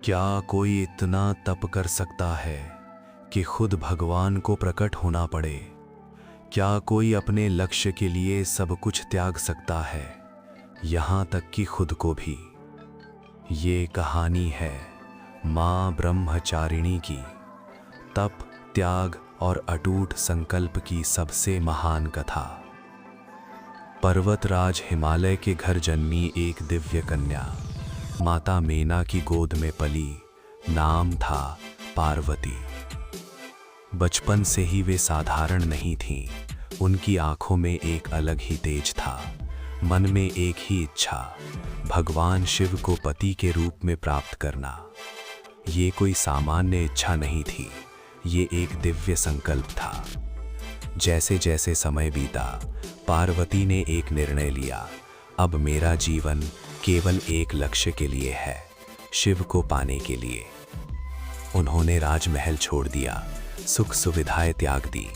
क्या कोई इतना तप कर सकता है कि खुद भगवान को प्रकट होना पड़े? क्या कोई अपने लक्ष्य के लिए सब कुछ त्याग सकता है, यहाँ तक कि खुद को भी? ये कहानी है माँ ब्रह्मचारिणी की, तप, त्याग और अटूट संकल्प की सबसे महान कथा। पर्वतराज हिमालय के घर जन्मी एक दिव्य कन्या माता मेना की गोद में पली। नाम था पार्वती। बचपन से ही वे साधारण नहीं थीं। उनकी आंखों में एक अलग ही तेज था, मन में एक ही इच्छा, भगवान शिव को पति के रूप में प्राप्त करना। ये कोई सामान्य इच्छा नहीं थी, ये एक दिव्य संकल्प था। जैसे जैसे समय बीता, पार्वती ने एक निर्णय लिया, अब मेरा जीवन केवल एक लक्ष्य के लिए है, शिव को पाने के लिए। उन्होंने राजमहल छोड़ दिया, सुख सुविधाएं त्याग दी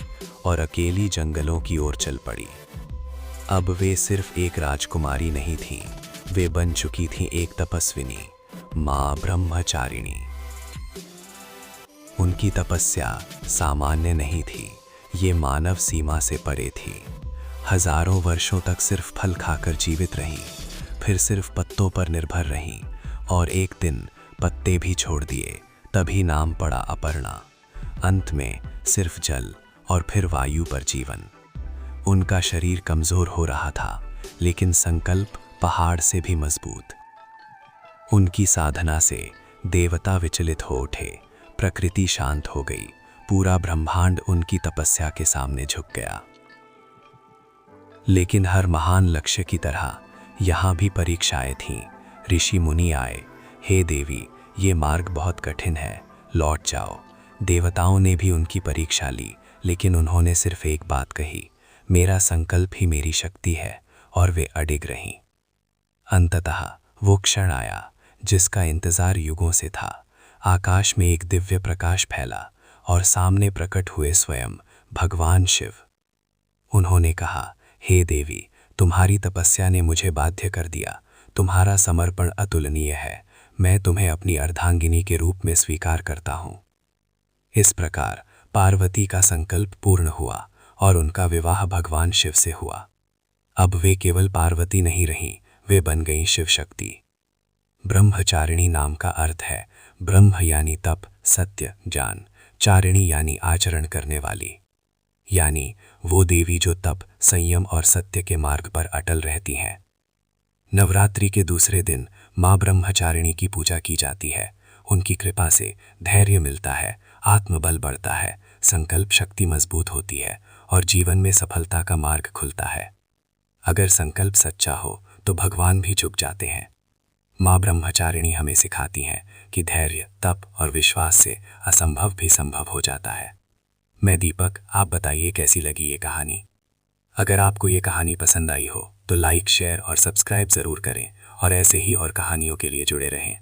और अकेली जंगलों की ओर चल पड़ी। अब वे सिर्फ एक राजकुमारी नहीं थीं, वे बन चुकी थीं एक तपस्विनी, माँ ब्रह्मचारिणी। उनकी तपस्या सामान्य नहीं थी, ये मानव सीमा से परे थी। हजारों वर्षों तक सिर्फ फल खाकर जीवित रहीं, फिर सिर्फ पत्तों पर निर्भर रहीं और एक दिन पत्ते भी छोड़ दिए, तभी नाम पड़ा अपर्णा। अंत में सिर्फ जल और फिर वायु पर जीवन। उनका शरीर कमजोर हो रहा था, लेकिन संकल्प पहाड़ से भी मजबूत। उनकी साधना से देवता विचलित हो उठे, प्रकृति शांत हो गई, पूरा ब्रह्मांड उनकी तपस्या के सामने झुक गया। लेकिन हर महान लक्ष्य की तरह यहाँ भी परीक्षाएं थीं। ऋषि मुनि आए, हे देवी, ये मार्ग बहुत कठिन है, लौट जाओ। देवताओं ने भी उनकी परीक्षा ली, लेकिन उन्होंने सिर्फ एक बात कही, मेरा संकल्प ही मेरी शक्ति है, और वे अडिग रहीं। अंततः वो क्षण आया जिसका इंतजार युगों से था। आकाश में एक दिव्य प्रकाश फैला और सामने प्रकट हुए स्वयं भगवान शिव। उन्होंने कहा, हे देवी, तुम्हारी तपस्या ने मुझे बाध्य कर दिया, तुम्हारा समर्पण अतुलनीय है, मैं तुम्हें अपनी अर्धांगिनी के रूप में स्वीकार करता हूँ। इस प्रकार पार्वती का संकल्प पूर्ण हुआ और उनका विवाह भगवान शिव से हुआ। अब वे केवल पार्वती नहीं रहीं, वे बन गईं शिव शक्ति। ब्रह्मचारिणी नाम का अर्थ है ब्रह्म यानी तप, सत्य, ज्ञान, चारिणी यानी आचरण करने वाली, यानी वो देवी जो तप, संयम और सत्य के मार्ग पर अटल रहती हैं। नवरात्रि के दूसरे दिन माँ ब्रह्मचारिणी की पूजा की जाती है। उनकी कृपा से धैर्य मिलता है, आत्मबल बढ़ता है, संकल्प शक्ति मजबूत होती है और जीवन में सफलता का मार्ग खुलता है। अगर संकल्प सच्चा हो तो भगवान भी झुक जाते हैं। माँ ब्रह्मचारिणी हमें सिखाती हैं कि धैर्य, तप और विश्वास से असंभव भी संभव हो जाता है। मैं दीपक, आप बताइए कैसी लगी ये कहानी। अगर आपको ये कहानी पसंद आई हो तो लाइक, शेयर और सब्सक्राइब ज़रूर करें और ऐसे ही और कहानियों के लिए जुड़े रहें।